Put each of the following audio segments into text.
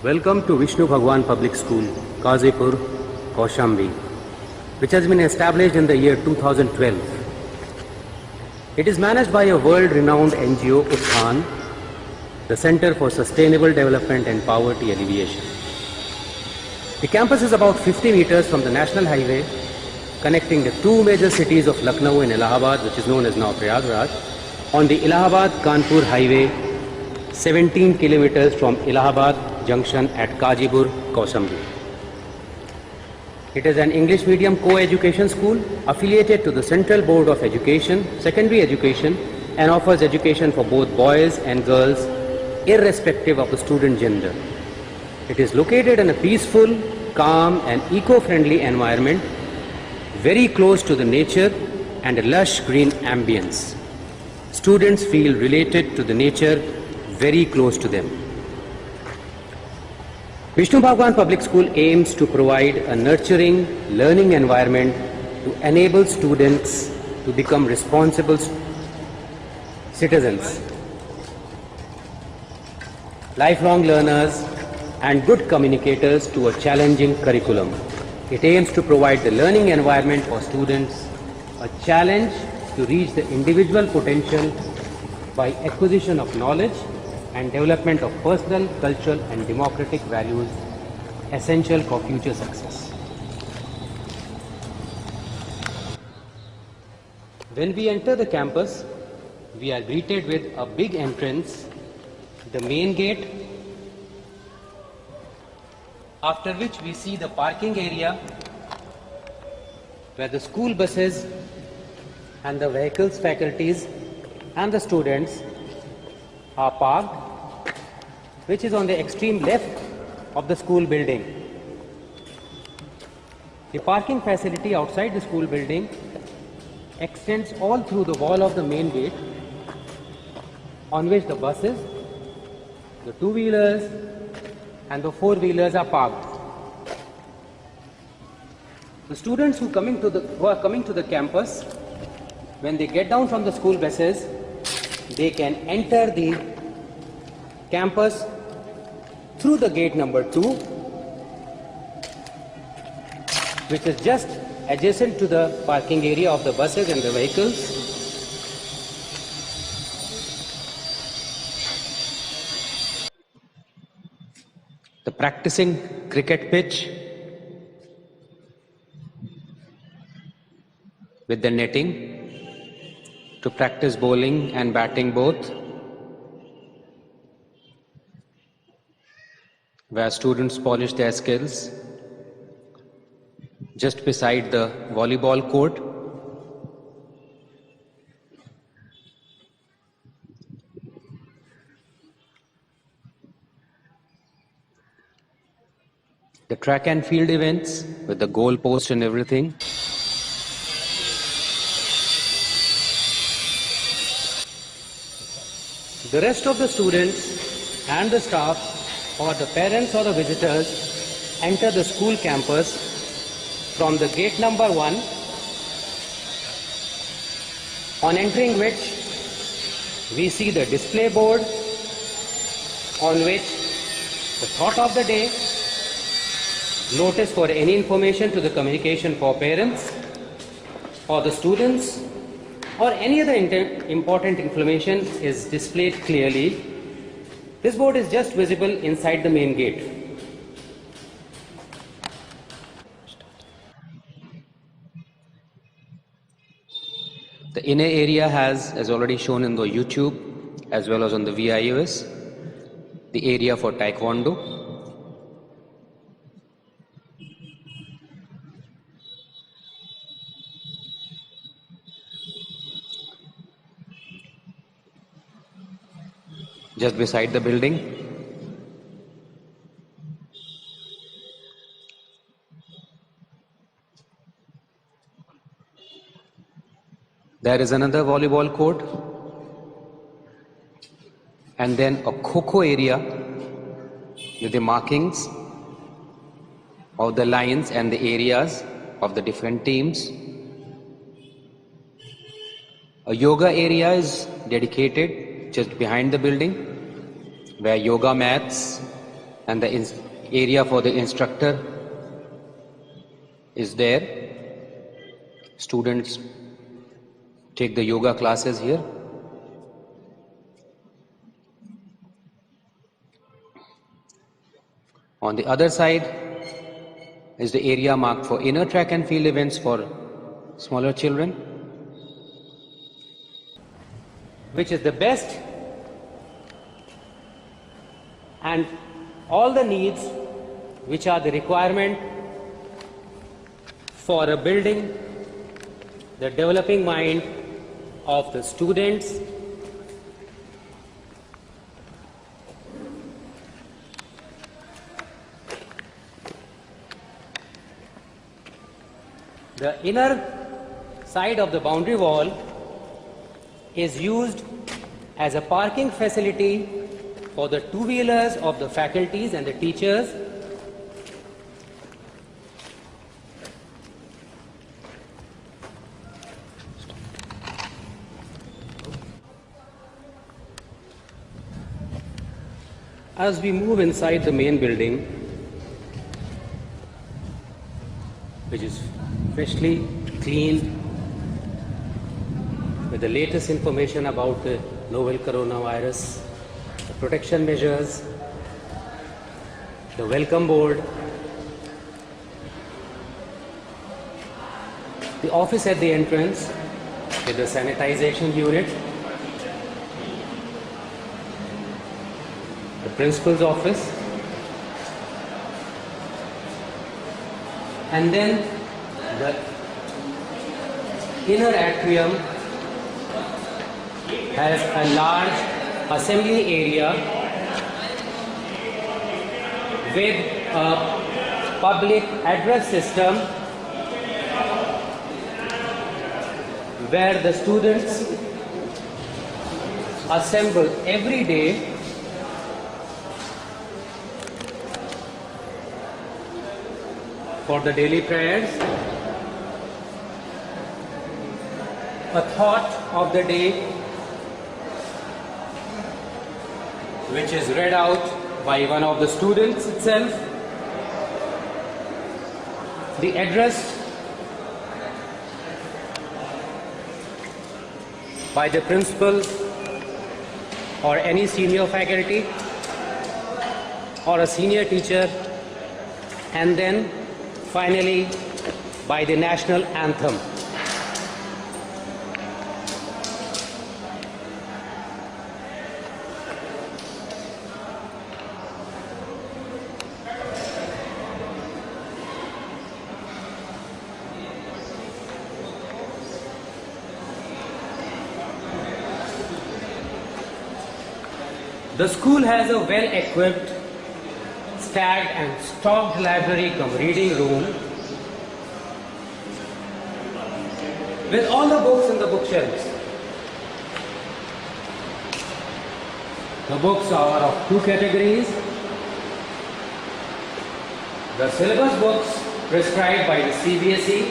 Welcome to Vishnu Bhagwan Public School, Kazipur, Kaushambi, which has been established in the year 2012. It is managed by a world-renowned NGO, Uthan, the Center for Sustainable Development and Poverty Alleviation. The campus is about 50 meters from the National Highway, connecting the two major cities of Lucknow and Allahabad, which is known as now Prayagraj, on the Allahabad-Kanpur Highway, 17 kilometers from Allahabad Junction at Kazipur, Kaushambi. It is an English medium co-education school affiliated to the Central Board of Education, Secondary Education, and offers education for both boys and girls, irrespective of the student gender. It is located in a peaceful, calm, and eco-friendly environment, very close to the nature and a lush green ambience. Students feel related to the nature, very close to them. Vishnu Bhagwan Public School aims to provide a nurturing learning environment to enable students to become responsible citizens, lifelong learners, and good communicators to a challenging curriculum. It aims to provide the learning environment for students, a challenge to reach the individual potential by acquisition of knowledge and development of personal, cultural, and democratic values essential for future success. When we enter the campus, we are greeted with a big entrance, the main gate, after which we see the parking area where the school buses and the vehicles, faculties and the students are parked, which is on the extreme left of the school building. The parking facility outside the school building extends all through the wall of the main gate, on which the buses, the two-wheelers and the four-wheelers are parked. The students who are coming to the campus, when they get down from the school buses, they can enter the campus through the gate number 2, which is just adjacent to the parking area of the buses and the vehicles. The practicing cricket pitch with the netting to practice bowling and batting both, where students polish their skills. Just beside the volleyball court, the track and field events with the goal post and everything. The rest of the students and the staff or the parents or the visitors enter the school campus from the gate number 1, on entering which we see the display board on which the thought of the day, notice for any information to the communication for parents or the students, or any other important information is displayed clearly. This board is just visible inside the main gate. The inner area has, as already shown in the YouTube as well as on the VIOS, the area for Taekwondo. Just beside the building, there is another volleyball court, and then a Kho-Kho area with the markings of the lines and the areas of the different teams. A yoga area is dedicated just behind the building, where yoga mats and the area for the instructor is there. Students take the yoga classes here. On the other side is the area marked for inner track and field events for smaller children, which is the best and all the needs which are the requirement for a building the developing mind of the students The inner side of the boundary wall is used as a parking facility for the two-wheelers of the faculties and the teachers. As we move inside the main building, which is freshly cleaned with the latest information about the novel coronavirus, the protection measures, the welcome board, the office at the entrance with the sanitization unit, the principal's office, and then the inner atrium has a large assembly area with a public address system where the students assemble every day for the daily prayers, a thought of the day which is read out by one of the students itself, the address by the principal or any senior faculty or a senior teacher, and then finally by the national anthem. The school has a well-equipped, stacked and stocked library cum reading room with all the books in the bookshelves. The books are of two categories: the syllabus books prescribed by the CBSE,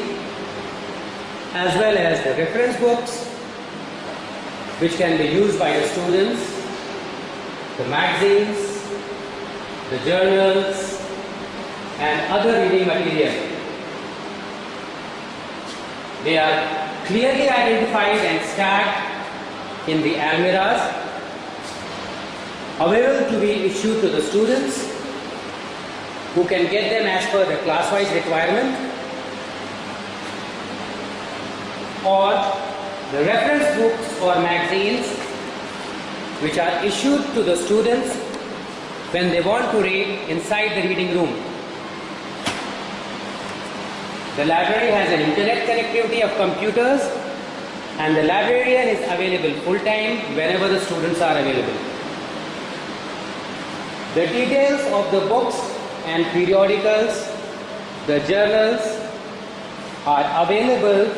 as well as the reference books which can be used by the students, the magazines, the journals, and other reading material. They are clearly identified and stacked in the almirahs, available to be issued to the students who can get them as per the class-wise requirement, or the reference books or magazines which are issued to the students when they want to read inside the reading room. The library has an internet connectivity of computers, and the librarian is available full-time whenever the students are available. The details of the books and periodicals, the journals, are available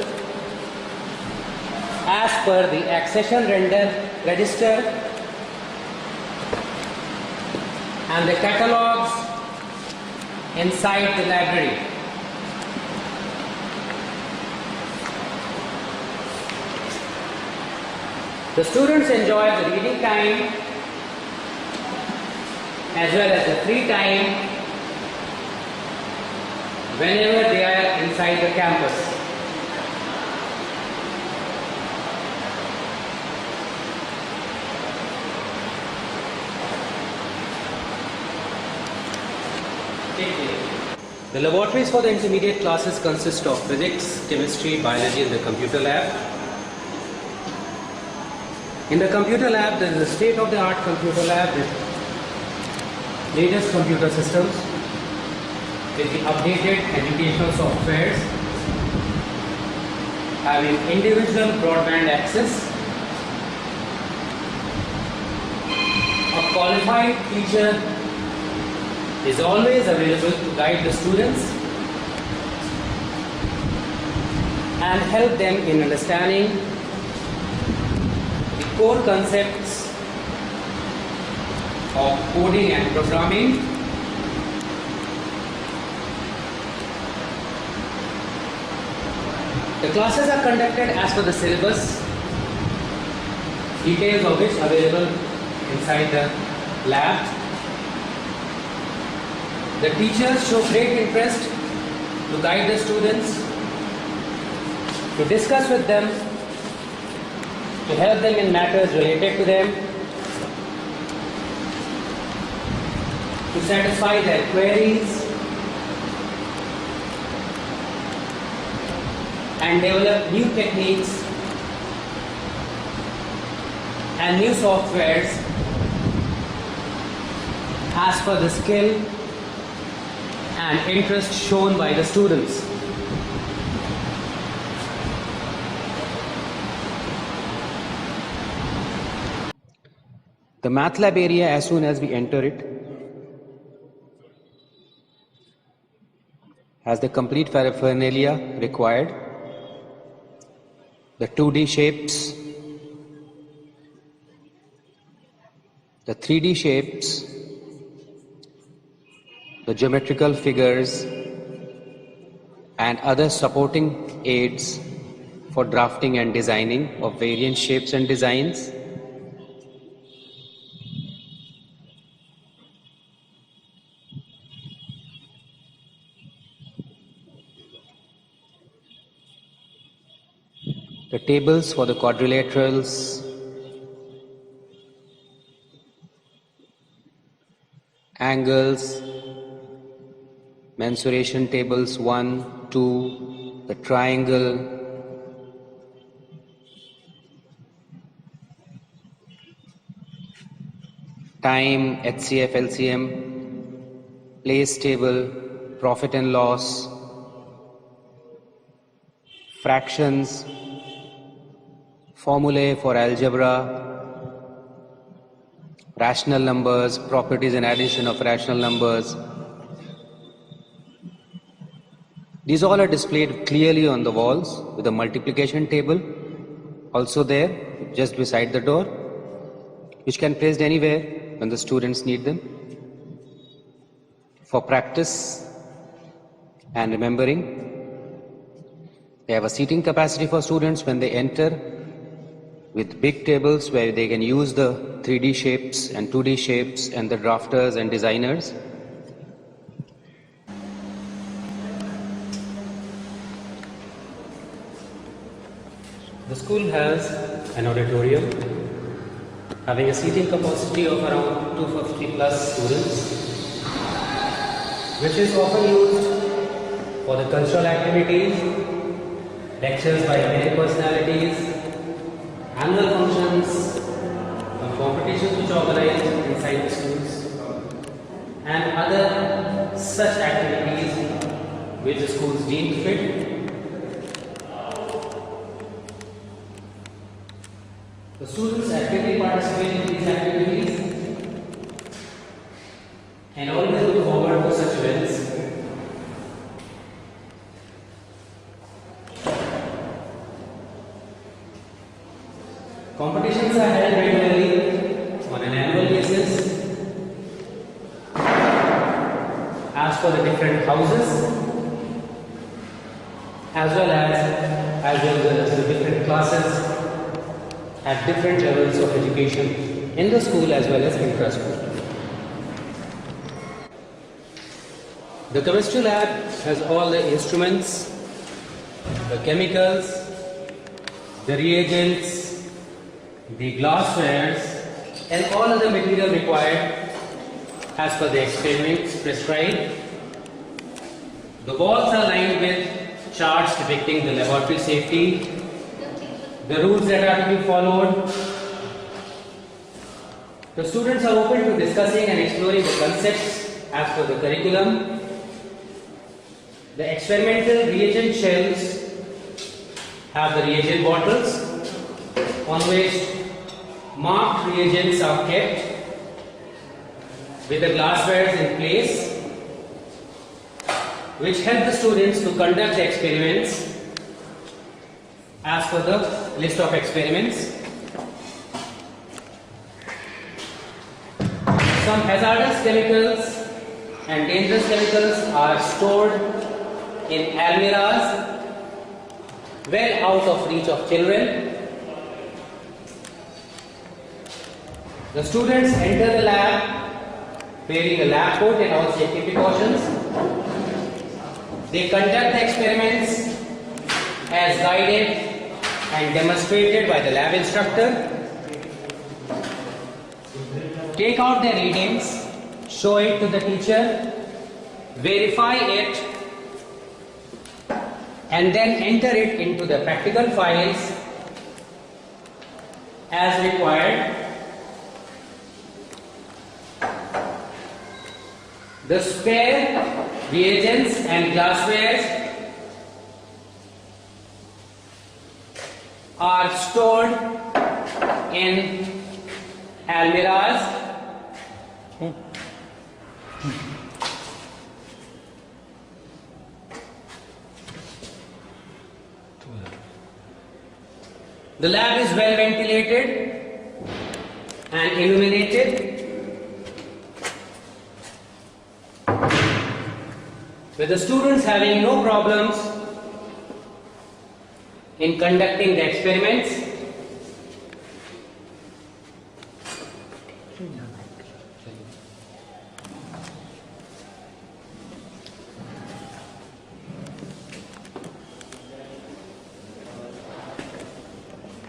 as per the accession register and the catalogs inside the library. The students enjoy the reading time as well as the free time whenever they are inside the campus. The laboratories for the intermediate classes consist of physics, chemistry, biology and the computer lab. In the computer lab, there is a state-of-the-art computer lab with latest computer systems, with the updated educational softwares, having individual broadband access, a qualified teacher is always available to guide the students and help them in understanding the core concepts of coding and programming. The classes are conducted as per the syllabus, details of which are available inside the lab. The teachers show great interest to guide the students, to discuss with them, to help them in matters related to them, to satisfy their queries, and develop new techniques and new softwares as per the skill and interest shown by the students. The math lab area, as soon as we enter it, has the complete paraphernalia required. The 2D shapes, the 3D shapes, the geometrical figures and other supporting aids for drafting and designing of variant shapes and designs. The tables for the quadrilaterals, angles, mensuration tables 1, 2, the triangle, time, HCF, LCM, place table, profit and loss, fractions, formulae for algebra, rational numbers, properties and addition of rational numbers. These all are displayed clearly on the walls with a multiplication table also there just beside the door, which can be placed anywhere when the students need them for practice and remembering. They have a seating capacity for students when they enter with big tables where they can use the 3D shapes and 2D shapes and the drafters and designers. The school has an auditorium having a seating capacity of around 250 plus students, which is often used for the cultural activities, lectures by many personalities, annual functions, competitions which are organized inside the schools, and other such activities which the schools deem fit. The students actively participate in these activities and always look forward to such events. Competitions are held regularly on an annual basis as per the different houses, as well as the different classes at different levels of education in the school as well as intra-school. The chemistry lab has all the instruments, the chemicals, the reagents, the glasswares, and all other material required as per the experiments prescribed. The walls are lined with charts depicting the laboratory safety, the rules that are to be followed. The students are open to discussing and exploring the concepts as per the curriculum. The experimental reagent shelves have the reagent bottles on which marked reagents are kept with the glasswares in place, which help the students to conduct the experiments as per the list of experiments. Some hazardous chemicals and dangerous chemicals are stored in almirahs well out of reach of children. The students enter the lab wearing a lab coat and all safety precautions. They conduct the experiments as guided and demonstrated by the lab instructor. Take out their readings, show it to the teacher, verify it, and then enter it into the practical files as required. The spare reagents and glasswares are stored in almirahs. The lab is well ventilated and illuminated, with the students having no problems in conducting the experiments.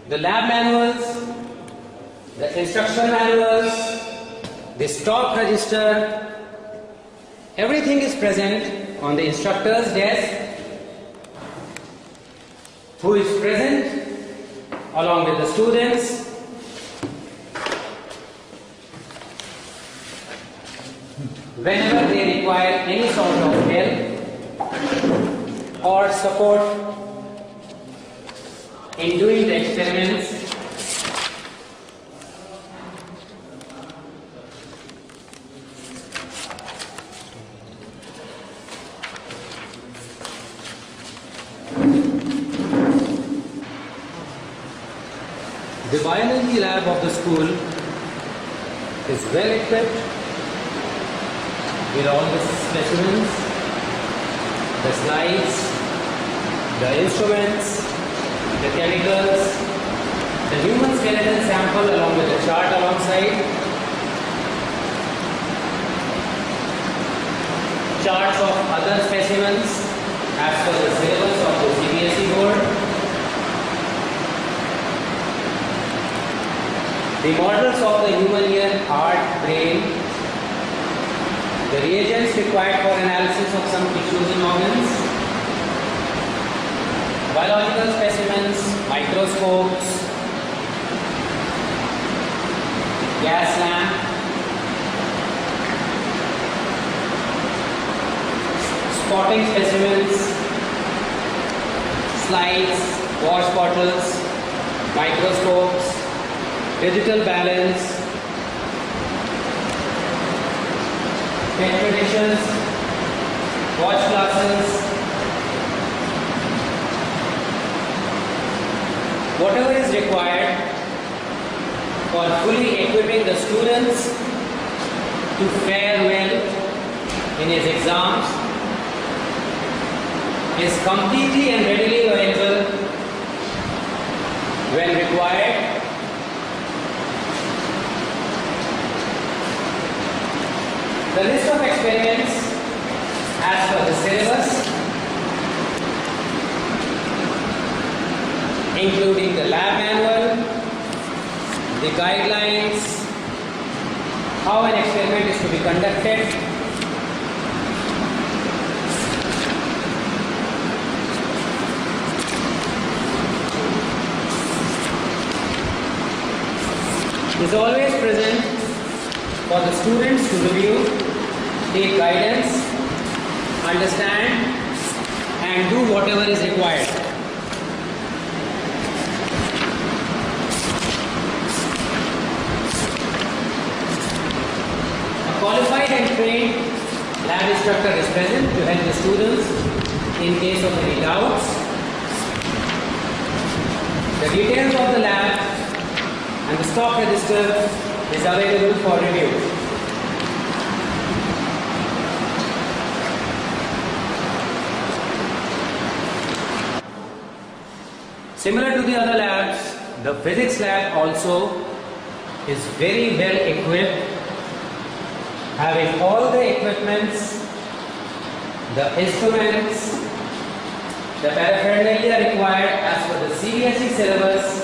The lab manuals, the instruction manuals, the stock register, everything is present on the instructor's desk, who is present along with the students. Whenever they require any sort of help or support in doing the experiments. The biology lab of the school is well equipped with all the specimens, the slides, the instruments, the chemicals, the human skeleton sample along with the chart alongside, charts of other specimens as per the syllabus of the CBSE board, the models of the human ear, heart, brain, the reagents required for analysis of some tissues and organs, biological specimens, microscopes, gas lamp, spotting specimens, slides, wash bottles, microscopes, digital balance, petri dishes, watch glasses, whatever is required for fully equipping the students to fare well in his exams is completely and readily available when required. The list of experiments as per the syllabus, including the lab manual, the guidelines, how an experiment is to be conducted, is always present for the students to review, take guidance, understand and do whatever is required. A qualified and trained lab instructor is present to help the students in case of any doubts. The details of the lab and the stock register is available for review. Similar to the other labs, the physics lab also is very well equipped, having all the equipments, the instruments, the paraphernalia required as per the CBSE syllabus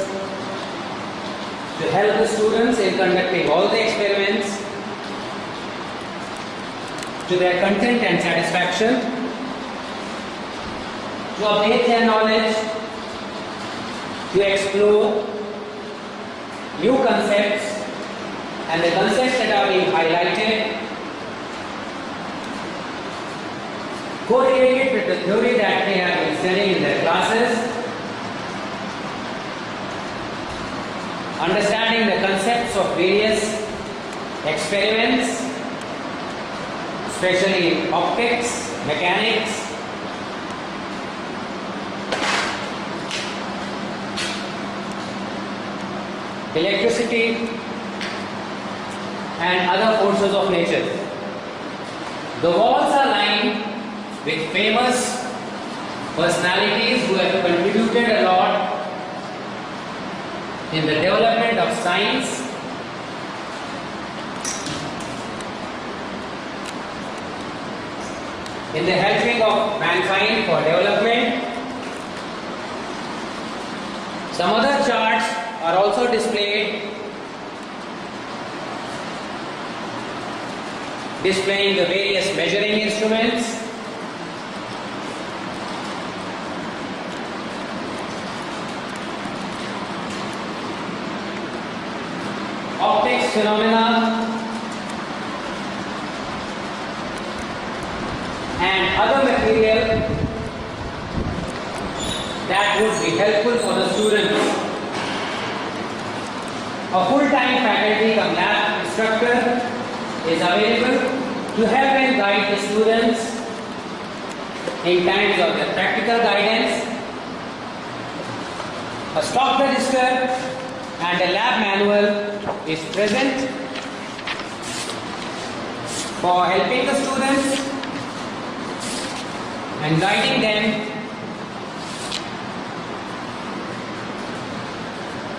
to help the students in conducting all the experiments to their content and satisfaction, to update their knowledge, to explore new concepts and the concepts that are being highlighted correlated with the theory that they have been studying in their classes, understanding the concepts of various experiments, especially in optics, mechanics, electricity and other forces of nature. The walls are lined with famous personalities who have contributed a lot in the development of science, in the helping of mankind for development. Some other charts are also displayed, displaying the various measuring instruments, optics phenomena and other material that would be helpful for the students. A full-time faculty cum lab instructor is available to help and guide the students in times of the practical guidance. A stock register and a lab manual is present for helping the students and guiding them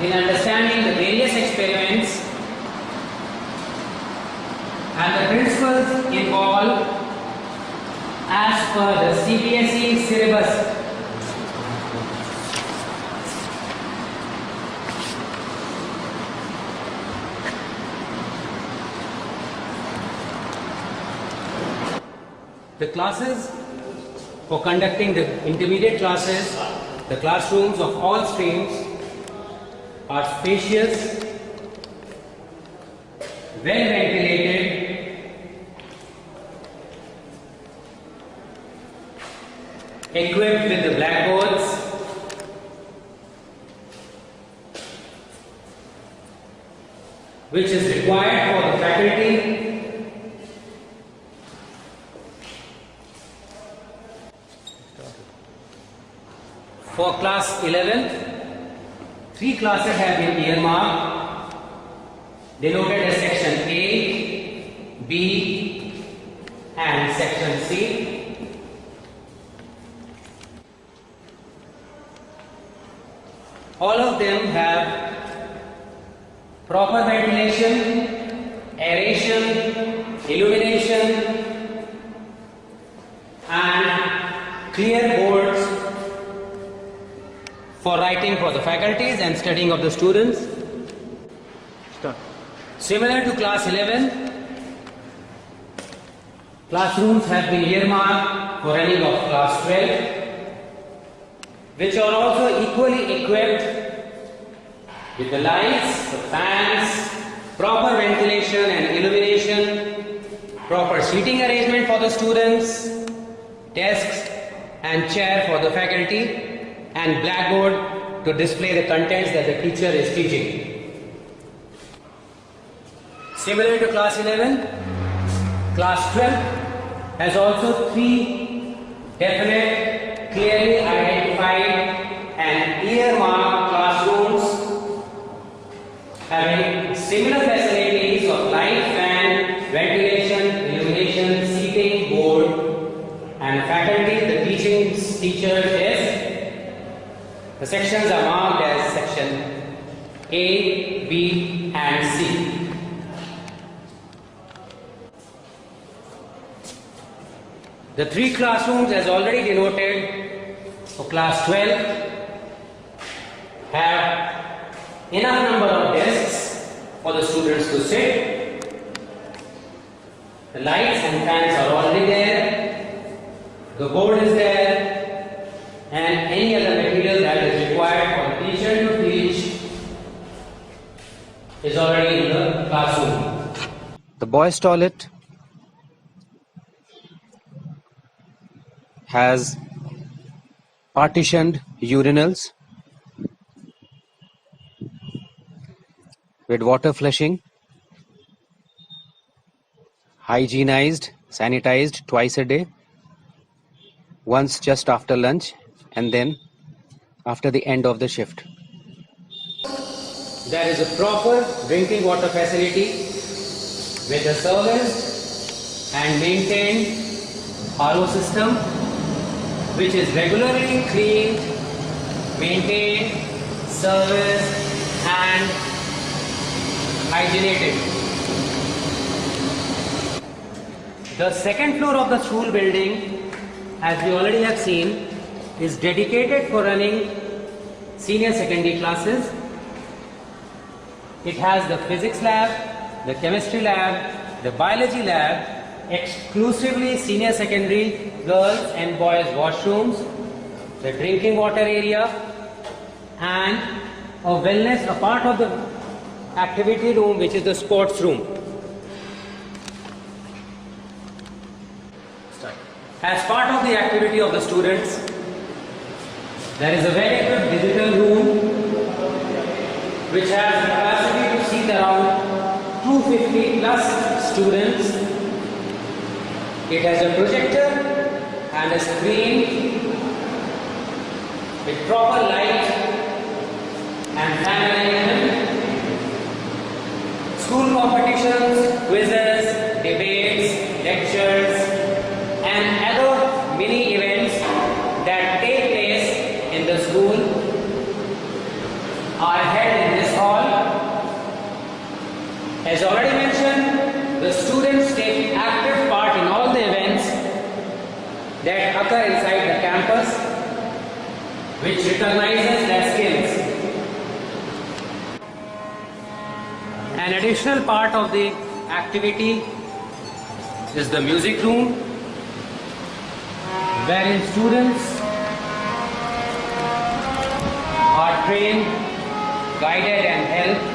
in understanding the various experiments and the principles involved as per the CBSE syllabus. The classes for conducting the intermediate classes, the classrooms of all streams are spacious, well ventilated, equipped with the blackboards, which is required for the faculty. For class 11th, 3 classes have been earmarked, denoted as section A, B and section C. All of them have proper ventilation, aeration, illumination clear boards for writing for the faculties and studying of the students. Start. Similar to class 11, classrooms have been earmarked for running of class 12, which are also equally equipped with the lights, the fans, proper ventilation and illumination, proper seating arrangement for the students, desks and chair for the faculty, and blackboard to display the contents that the teacher is teaching. Similar to class 11, class 12 has also three definite, clearly identified and earmarked classrooms having similar facilities of light, fan, ventilation, illumination, seating, board, and faculty, the teacher's desk. The sections are marked as section A, B, and C. The three classrooms, as already denoted for class 12, have enough number of desks for the students to sit. The lights and fans are already there. The board is there, and any other material that is required for the teacher to teach is already in the classroom. The boys' toilet has partitioned urinals with water flushing, hygienized, sanitized twice a day, once just after lunch and then after the end of the shift. There is a proper drinking water facility with a serviced and maintained RO system, which is regularly cleaned, maintained, serviced, and hygienated. The second floor of the school building, as we already have seen, is dedicated for running senior secondary classes. It has the physics lab, the chemistry lab, the biology lab, exclusively senior secondary girls and boys washrooms, the drinking water area, and a wellness, a part of the activity room, which is the sports room. As part of the activity of the students, there is a very good digital room which has the capacity to seat around 250 plus students. It has a projector and a screen with proper light and fan arrangement. School competitions, quizzes, debates, lectures, and other mini events that take place in the school are held in this hall. As already mentioned, the students take active part in all the events that occur inside the campus, which recognizes their skills. An additional part of the activity is the music room, wherein students are trained, guided and helped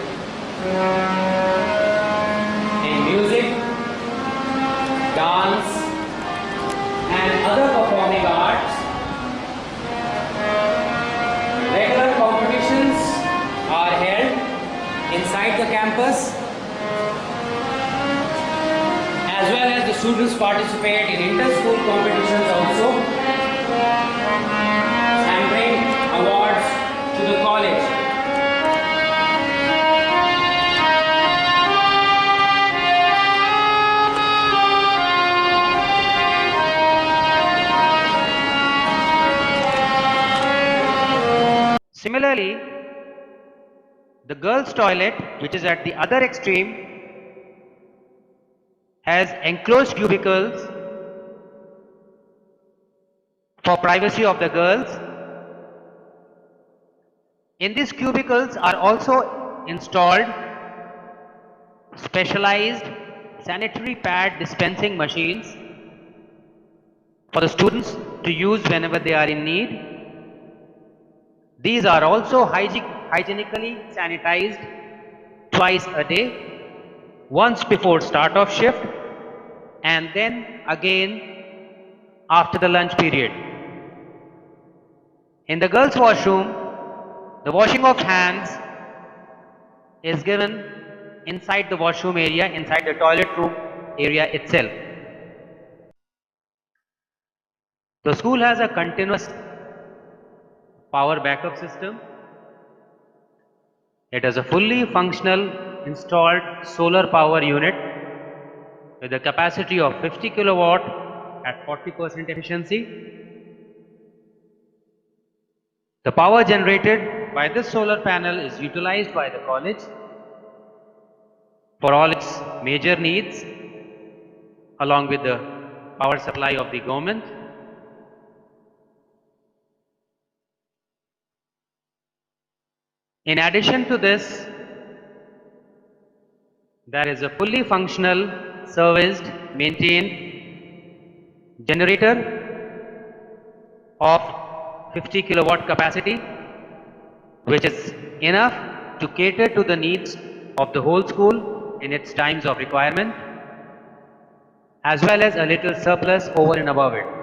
in music, dance and other performing arts. Regular competitions are held inside the campus, as well as the students participate in inter-school competitions also and bring awards to the college. Similarly, the girls' toilet, which is at the other extreme, has enclosed cubicles for privacy of the girls. In these cubicles are also installed specialized sanitary pad dispensing machines for the students to use whenever they are in need. These are also hygienically sanitized twice a day, once before start of shift and then again after the lunch period. In the girls' washroom, the washing of hands is given inside the washroom area, inside the toilet room area itself. The school has a continuous power backup system. It has a fully functional installed solar power unit with a capacity of 50 kilowatt at 40% efficiency. The power generated by this solar panel is utilized by the college for all its major needs along with the power supply of the government. In addition to this, there is a fully functional, serviced, maintained generator of 50 kilowatt capacity, which is enough to cater to the needs of the whole school in its times of requirement, as well as a little surplus over and above it.